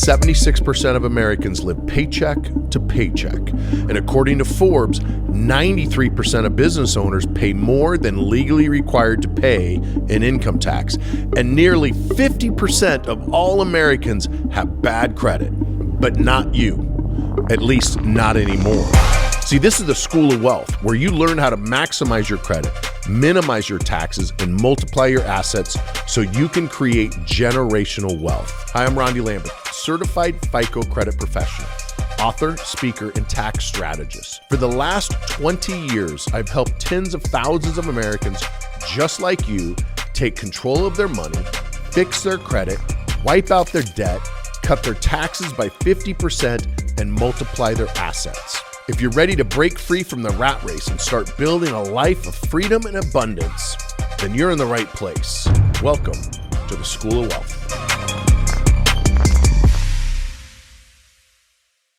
76% of Americans live paycheck to paycheck. And according to Forbes, 93% of business owners pay more than legally required to pay in income tax. And nearly 50% of all Americans have bad credit, but not you. At least not anymore. See, this is the School of Wealth, where you learn how to maximize your credit, minimize your taxes, and multiply your assets so you can create generational wealth. Hi, I'm Rondi Lambeth, certified FICO credit professional, author, speaker, and tax strategist. For the last 20 years, I've helped tens of thousands of Americans just like you take control of their money, fix their credit, wipe out their debt, cut their taxes by 50%, and multiply their assets. If you're ready to break free from the rat race and start building a life of freedom and abundance, then you're in the right place. Welcome to the School of Wealth.